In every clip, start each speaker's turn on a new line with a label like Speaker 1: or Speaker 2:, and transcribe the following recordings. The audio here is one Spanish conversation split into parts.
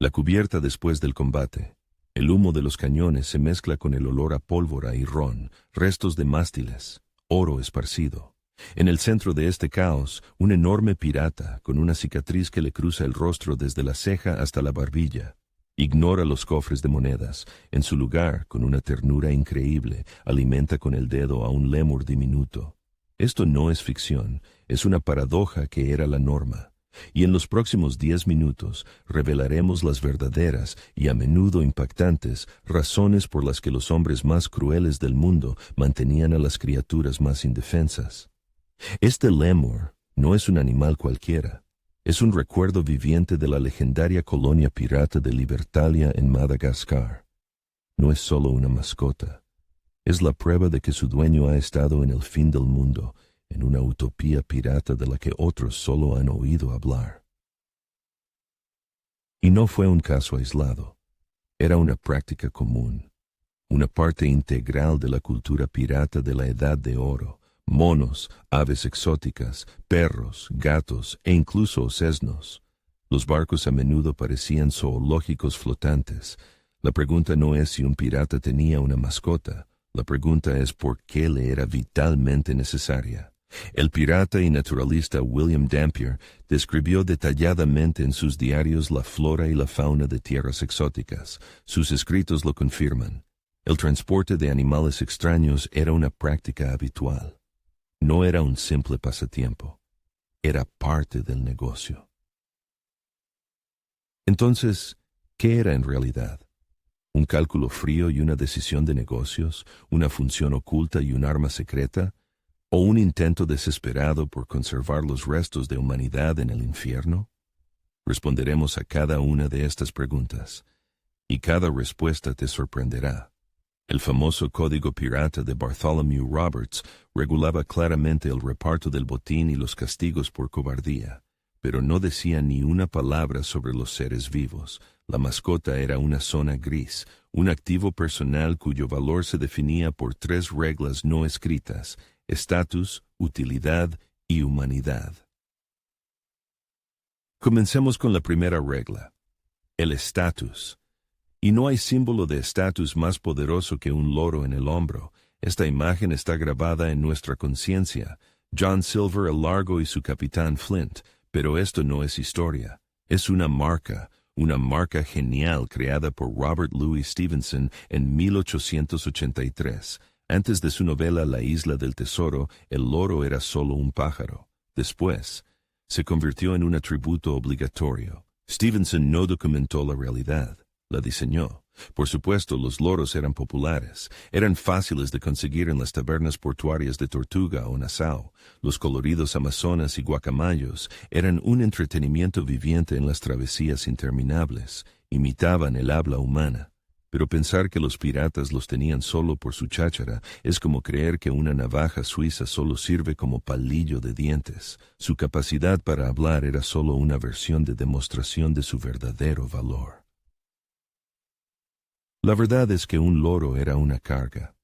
Speaker 1: La cubierta después del combate. El humo de los cañones se mezcla con el olor a pólvora y ron, restos de mástiles, oro esparcido. En el centro de este caos, un enorme pirata, con una cicatriz que le cruza el rostro desde la ceja hasta la barbilla. Ignora los cofres de monedas. En su lugar, con una ternura increíble, alimenta con el dedo a un lémur diminuto. Esto no es ficción, es una paradoja que era la norma. Y en los próximos 10 minutos revelaremos las verdaderas y a menudo impactantes razones por las que los hombres más crueles del mundo mantenían a las criaturas más indefensas. Este lémur no es un animal cualquiera. Es un recuerdo viviente de la legendaria colonia pirata de Libertalia en Madagascar. No es solo una mascota. Es la prueba de que su dueño ha estado en el fin del mundo, en una utopía pirata de la que otros solo han oído hablar. Y no fue un caso aislado. Era una práctica común, una parte integral de la cultura pirata de la Edad de Oro. Monos, aves exóticas, perros, gatos e incluso sesnos. Los barcos a menudo parecían zoológicos flotantes. La pregunta no es si un pirata tenía una mascota. La pregunta es por qué le era vitalmente necesaria. El pirata y naturalista William Dampier describió detalladamente en sus diarios la flora y la fauna de tierras exóticas. Sus escritos lo confirman. El transporte de animales extraños era una práctica habitual. No era un simple pasatiempo. Era parte del negocio. Entonces, ¿qué era en realidad? ¿Un cálculo frío y una decisión de negocios? ¿Una función oculta y un arma secreta? ¿O un intento desesperado por conservar los restos de humanidad en el infierno? Responderemos a cada una de estas preguntas, y cada respuesta te sorprenderá. El famoso Código Pirata de Bartholomew Roberts regulaba claramente el reparto del botín y los castigos por cobardía, pero no decía ni una palabra sobre los seres vivos. La mascota era una zona gris, un activo personal cuyo valor se definía por 3 reglas no escritas: estatus, utilidad y humanidad. Comencemos con la primera regla, el estatus. Y no hay símbolo de estatus más poderoso que un loro en el hombro. Esta imagen está grabada en nuestra conciencia. John Silver el Largo y su capitán Flint. Pero esto no es historia. Es una marca genial creada por Robert Louis Stevenson en 1883. Antes de su novela La Isla del Tesoro, el loro era solo un pájaro. Después, se convirtió en un atributo obligatorio. Stevenson no documentó la realidad. La diseñó. Por supuesto, los loros eran populares. Eran fáciles de conseguir en las tabernas portuarias de Tortuga o Nassau. Los coloridos amazonas y guacamayos eran un entretenimiento viviente en las travesías interminables. Imitaban el habla humana. Pero pensar que los piratas los tenían solo por su cháchara es como creer que una navaja suiza solo sirve como palillo de dientes. Su capacidad para hablar era solo una versión de demostración de su verdadero valor. La verdad es que un loro era una carga.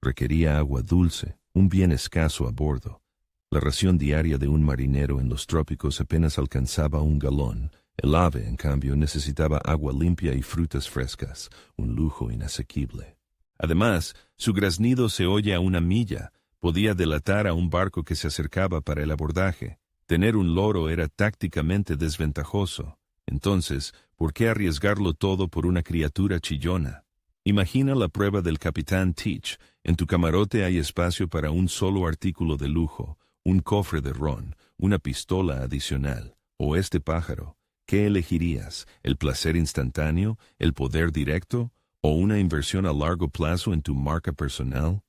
Speaker 1: Requería agua dulce, un bien escaso a bordo. La ración diaria de un marinero en los trópicos apenas alcanzaba 1 galón. El ave, en cambio, necesitaba agua limpia y frutas frescas, un lujo inasequible. Además, su graznido se oye a 1 milla. Podía delatar a un barco que se acercaba para el abordaje. Tener un loro era tácticamente desventajoso. Entonces, ¿por qué arriesgarlo todo por una criatura chillona? Imagina la prueba del capitán Teach. En tu camarote hay espacio para un solo artículo de lujo, un cofre de ron, una pistola adicional, o este pájaro. ¿Qué elegirías? ¿El placer instantáneo, el poder directo, o una inversión a largo plazo en tu marca personal?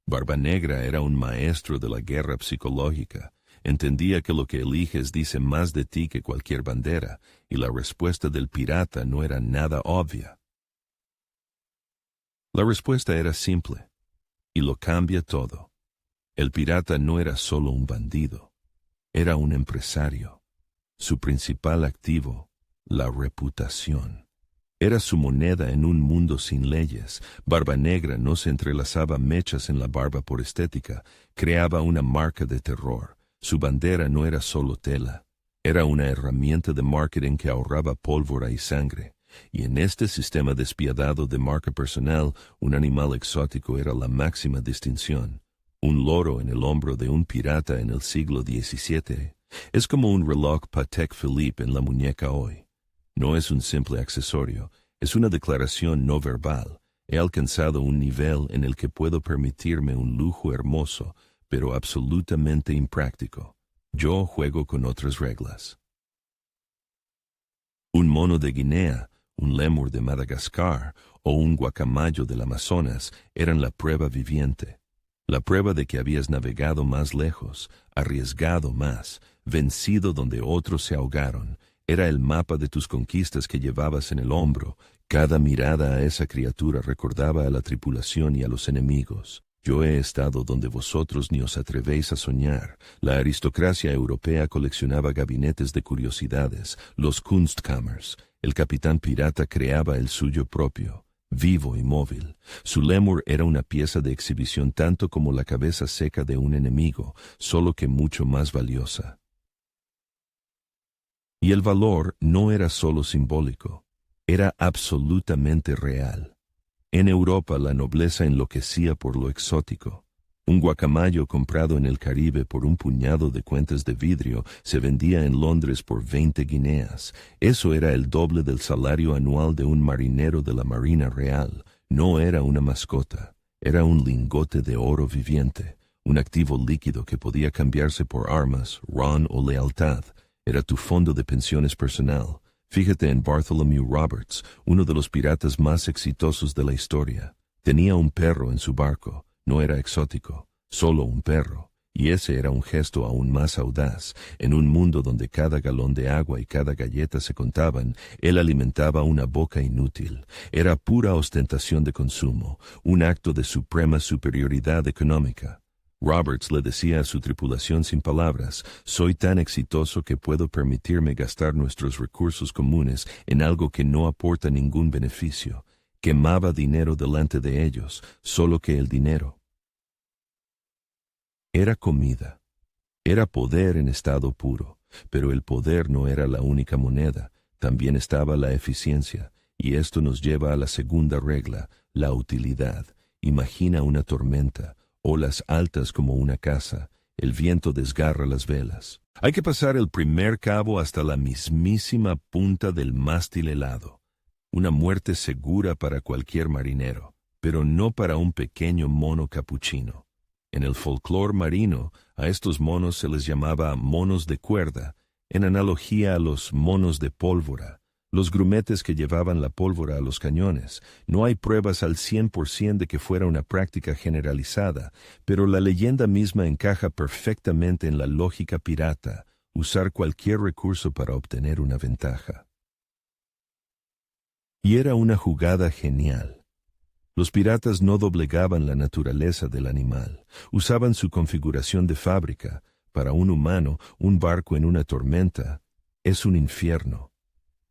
Speaker 1: Barbanegra era un maestro de la guerra psicológica. Entendía que lo que eliges dice más de ti que cualquier bandera, y la respuesta del pirata no era nada obvia. La respuesta era simple, y lo cambia todo. El pirata no era solo un bandido, era un empresario. Su principal activo, la reputación. Era su moneda en un mundo sin leyes. Barbanegra no se entrelazaba mechas en la barba por estética, creaba una marca de terror. Su bandera no era solo tela, era una herramienta de marketing que ahorraba pólvora y sangre. y en este sistema despiadado de marca personal, un animal exótico era la máxima distinción. Un loro en el hombro de un pirata en el siglo XVII es como un reloj Patek Philippe en la muñeca hoy. No es un simple accesorio, es una declaración no verbal. He alcanzado un nivel en el que puedo permitirme un lujo hermoso, pero absolutamente impráctico. Yo juego con otras reglas. Un mono de Guinea, un lémur de Madagascar o un guacamayo del Amazonas eran la prueba viviente. La prueba de que habías navegado más lejos, arriesgado más, vencido donde otros se ahogaron. Era el mapa de tus conquistas que llevabas en el hombro. Cada mirada a esa criatura recordaba a la tripulación y a los enemigos. Yo he estado donde vosotros ni os atrevéis a soñar. La aristocracia europea coleccionaba gabinetes de curiosidades, los Kunstkammers. El capitán pirata creaba el suyo propio, vivo y móvil. Su lémur era una pieza de exhibición tanto como la cabeza seca de un enemigo, solo que mucho más valiosa. Y el valor no era solo simbólico, era absolutamente real. En Europa la nobleza enloquecía por lo exótico. Un guacamayo comprado en el Caribe por un puñado de cuentas de vidrio se vendía en Londres por 20 guineas. Eso era el doble del salario anual de un marinero de la Marina Real. No era una mascota, era un lingote de oro viviente, un activo líquido que podía cambiarse por armas, ron o lealtad. Era tu fondo de pensiones personal. Fíjate en Bartholomew Roberts, uno de los piratas más exitosos de la historia. Tenía un perro en su barco, no era exótico, solo un perro, y ese era un gesto aún más audaz. En un mundo donde cada galón de agua y cada galleta se contaban, él alimentaba una boca inútil. Era pura ostentación de consumo, un acto de suprema superioridad económica. Roberts le decía a su tripulación sin palabras, soy tan exitoso que puedo permitirme gastar nuestros recursos comunes en algo que no aporta ningún beneficio. Quemaba dinero delante de ellos, solo que el dinero. Era comida, era poder en estado puro, pero el poder no era la única moneda, también estaba la eficiencia, y esto nos lleva a la segunda regla, la utilidad. Imagina una tormenta, olas altas como una casa, el viento desgarra las velas. Hay que pasar el primer cabo hasta la mismísima punta del mástil helado. Una muerte segura para cualquier marinero, pero no para un pequeño mono capuchino. En el folclore marino, a estos monos se les llamaba monos de cuerda, en analogía a los monos de pólvora, los grumetes que llevaban la pólvora a los cañones. No hay pruebas al 100% de que fuera una práctica generalizada, pero la leyenda misma encaja perfectamente en la lógica pirata, usar cualquier recurso para obtener una ventaja. Y era una jugada genial. Los piratas no doblegaban la naturaleza del animal, usaban su configuración de fábrica. Para un humano, un barco en una tormenta es un infierno.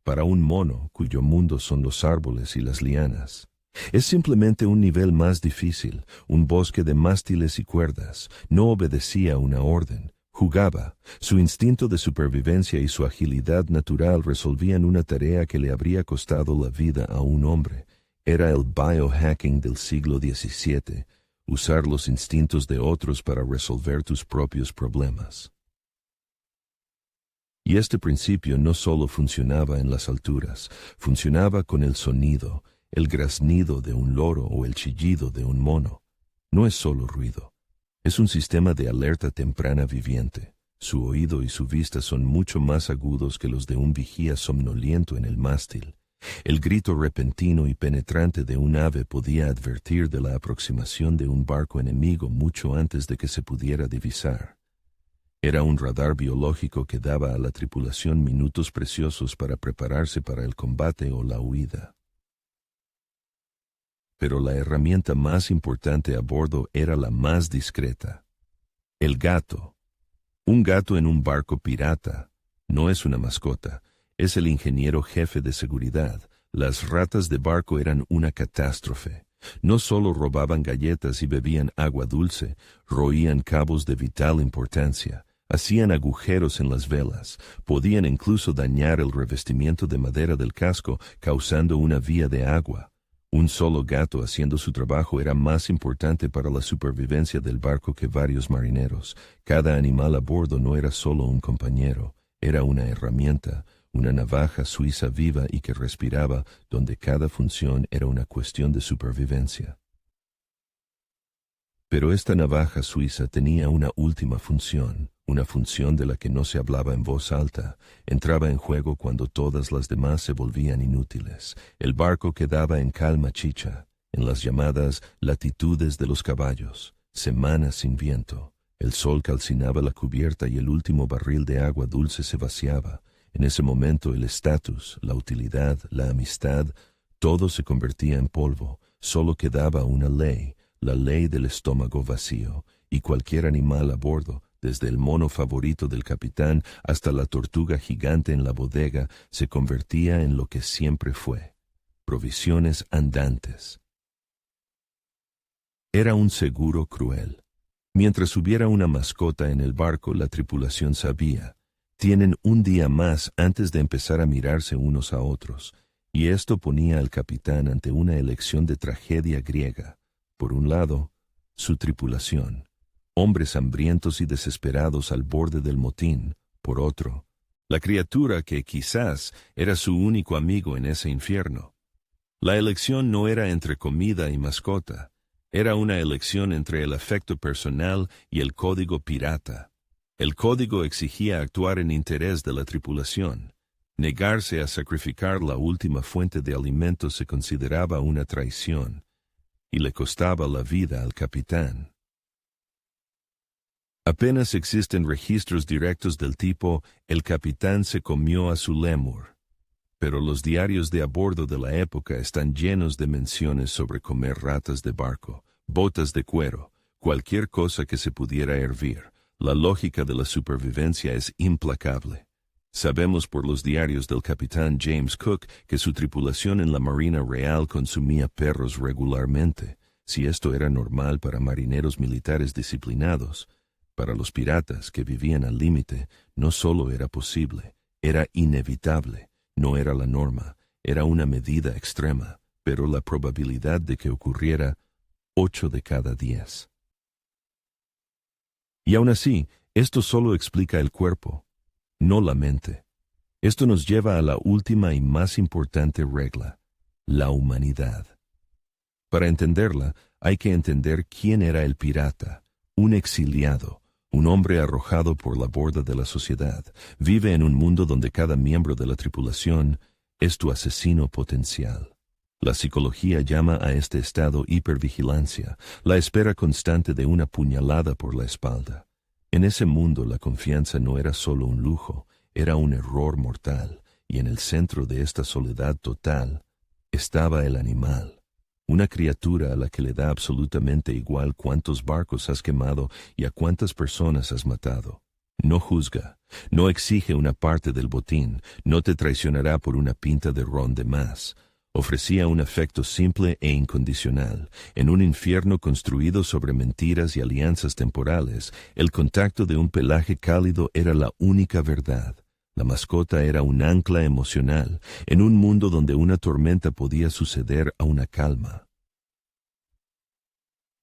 Speaker 1: Para un mono, cuyo mundo son los árboles y las lianas, es simplemente un nivel más difícil, un bosque de mástiles y cuerdas. No obedecía una orden, jugaba. Su instinto de supervivencia y su agilidad natural resolvían una tarea que le habría costado la vida a un hombre. Era el biohacking del siglo XVII, usar los instintos de otros para resolver tus propios problemas. Y este principio no solo funcionaba en las alturas, funcionaba con el sonido, el graznido de un loro o el chillido de un mono. No es solo ruido, es un sistema de alerta temprana viviente. Su oído y su vista son mucho más agudos que los de un vigía somnoliento en el mástil. El grito repentino y penetrante de un ave podía advertir de la aproximación de un barco enemigo mucho antes de que se pudiera divisar. Era un radar biológico que daba a la tripulación minutos preciosos para prepararse para el combate o la huida. Pero la herramienta más importante a bordo era la más discreta: el gato. Un gato en un barco pirata no es una mascota, es el ingeniero jefe de seguridad. Las ratas de barco eran una catástrofe. No solo robaban galletas y bebían agua dulce, roían cabos de vital importancia. Hacían agujeros en las velas, podían incluso dañar el revestimiento de madera del casco, causando una vía de agua. Un solo gato haciendo su trabajo era más importante para la supervivencia del barco que varios marineros. Cada animal a bordo no era solo un compañero, era una herramienta, una navaja suiza viva y que respiraba, donde cada función era una cuestión de supervivencia. Pero esta navaja suiza tenía una última función, una función de la que no se hablaba en voz alta. Entraba en juego cuando todas las demás se volvían inútiles. El barco quedaba en calma chicha, en las llamadas latitudes de los caballos, semanas sin viento. El sol calcinaba la cubierta y el último barril de agua dulce se vaciaba. En ese momento el estatus, la utilidad, la amistad, todo se convertía en polvo. Solo quedaba una ley, la ley del estómago vacío, y cualquier animal a bordo, desde el mono favorito del capitán hasta la tortuga gigante en la bodega, se convertía en lo que siempre fue: provisiones andantes. Era un seguro cruel. Mientras hubiera una mascota en el barco, la tripulación sabía: tienen un día más antes de empezar a mirarse unos a otros, y esto ponía al capitán ante una elección de tragedia griega. Por un lado, su tripulación, hombres hambrientos y desesperados al borde del motín. Por otro, la criatura que quizás era su único amigo en ese infierno. La elección no era entre comida y mascota, era una elección entre el afecto personal y el código pirata. El código exigía actuar en interés de la tripulación. Negarse a sacrificar la última fuente de alimento se consideraba una traición, y le costaba la vida al capitán. Apenas existen registros directos del tipo «el capitán se comió a su lémur», pero los diarios de a bordo de la época están llenos de menciones sobre comer ratas de barco, botas de cuero, cualquier cosa que se pudiera hervir. La lógica de la supervivencia es implacable. Sabemos por los diarios del capitán James Cook que su tripulación en la Marina Real consumía perros regularmente. Si esto era normal para marineros militares disciplinados, para los piratas que vivían al límite, no solo era posible, era inevitable. No era la norma, era una medida extrema, pero la probabilidad de que ocurriera 8 de cada 10. Y aún así, esto solo explica el cuerpo, no la mente. Esto nos lleva a la última y más importante regla: la humanidad. Para entenderla, hay que entender quién era el pirata, un exiliado, un hombre arrojado por la borda de la sociedad. Vive en un mundo donde cada miembro de la tripulación es tu asesino potencial. La psicología llama a este estado hipervigilancia, la espera constante de una puñalada por la espalda. En ese mundo la confianza no era solo un lujo, era un error mortal, y en el centro de esta soledad total estaba el animal. Una criatura a la que le da absolutamente igual cuántos barcos has quemado y a cuántas personas has matado. No juzga, no exige una parte del botín, no te traicionará por una pinta de ron de más. Ofrecía un afecto simple e incondicional. En un infierno construido sobre mentiras y alianzas temporales, el contacto de un pelaje cálido era la única verdad. La mascota era un ancla emocional, en un mundo donde una tormenta podía suceder a una calma.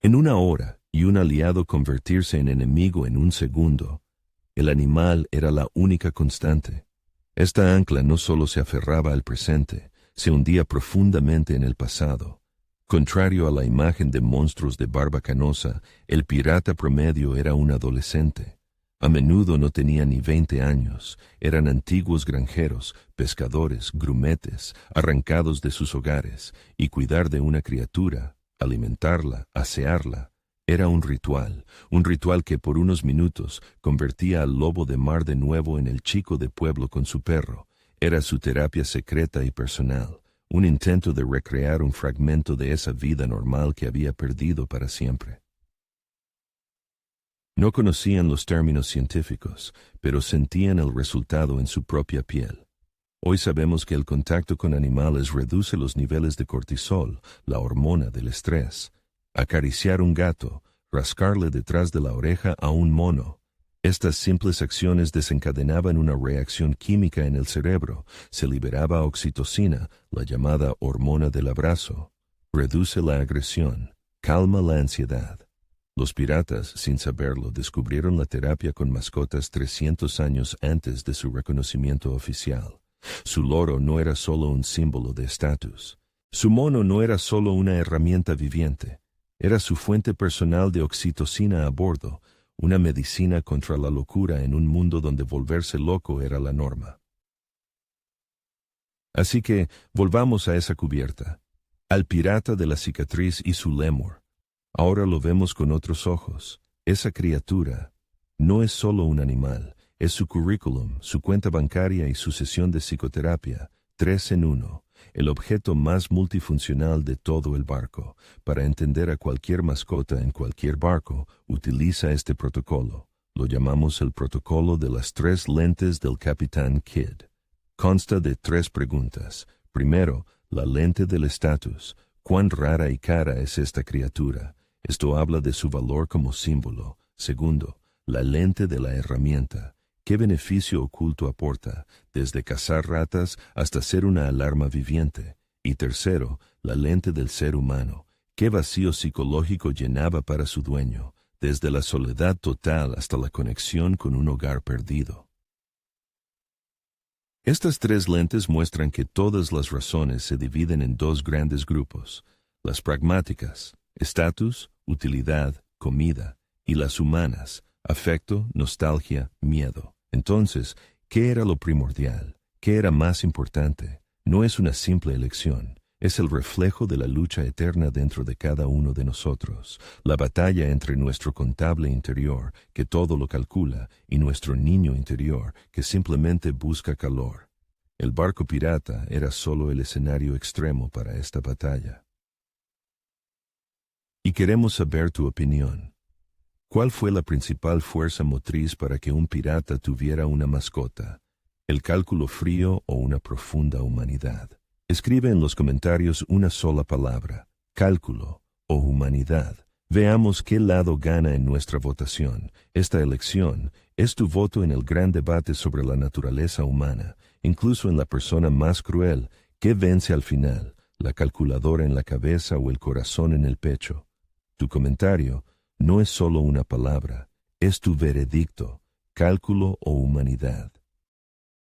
Speaker 1: En una hora, y un aliado convertirse en enemigo en un segundo, el animal era la única constante. Esta ancla no solo se aferraba al presente, se hundía profundamente en el pasado. Contrario a la imagen de monstruos de barba canosa, el pirata promedio era un adolescente. A menudo no tenía ni 20 años, eran antiguos granjeros, pescadores, grumetes, arrancados de sus hogares, y cuidar de una criatura, alimentarla, asearla, era un ritual que por unos minutos convertía al lobo de mar de nuevo en el chico de pueblo con su perro. Era su terapia secreta y personal, un intento de recrear un fragmento de esa vida normal que había perdido para siempre. No conocían los términos científicos, pero sentían el resultado en su propia piel. Hoy sabemos que el contacto con animales reduce los niveles de cortisol, la hormona del estrés. Acariciar un gato, rascarle detrás de la oreja a un mono, Estas simples acciones desencadenaban una reacción química en el cerebro. Se liberaba oxitocina, la llamada hormona del abrazo. Reduce la agresión, calma la ansiedad. Los piratas, sin saberlo, descubrieron la terapia con mascotas 300 años antes de su reconocimiento oficial. Su loro no era solo un símbolo de estatus. Su mono no era solo una herramienta viviente. Era su fuente personal de oxitocina a bordo, una medicina contra la locura en un mundo donde volverse loco era la norma. Así que volvamos a esa cubierta, al pirata de la cicatriz y su lémur. Ahora lo vemos con otros ojos. Esa criatura no es solo un animal, es su currículum, su cuenta bancaria y su sesión de psicoterapia, 3 en 1. El objeto más multifuncional de todo el barco. Para entender a cualquier mascota en cualquier barco, utiliza este protocolo. Lo llamamos el protocolo de las 3 lentes del Capitán Kidd. Consta de 3 preguntas. Primero, la lente del estatus. ¿Cuán rara y cara es esta criatura? Esto habla de su valor como símbolo. Segundo, la lente de la herramienta. ¿Qué beneficio oculto aporta, desde cazar ratas hasta ser una alarma viviente? Y tercero, la lente del ser humano. ¿Qué vacío psicológico llenaba para su dueño, desde la soledad total hasta la conexión con un hogar perdido? Estas 3 lentes muestran que todas las razones se dividen en 2 grandes grupos: las pragmáticas, estatus, utilidad, comida, y las humanas, afecto, nostalgia, miedo. Entonces, ¿qué era lo primordial? ¿Qué era más importante? No es una simple elección, es el reflejo de la lucha eterna dentro de cada uno de nosotros, la batalla entre nuestro contable interior, que todo lo calcula, y nuestro niño interior, que simplemente busca calor. El barco pirata era solo el escenario extremo para esta batalla. Y queremos saber tu opinión. ¿Cuál fue la principal fuerza motriz para que un pirata tuviera una mascota? ¿El cálculo frío o una profunda humanidad? Escribe en los comentarios una sola palabra: cálculo o humanidad. Veamos qué lado gana en nuestra votación. Esta elección es tu voto en el gran debate sobre la naturaleza humana, incluso en la persona más cruel. ¿Qué vence al final? ¿La calculadora en la cabeza o el corazón en el pecho? Tu comentario no es solo una palabra, es tu veredicto, cálculo o humanidad.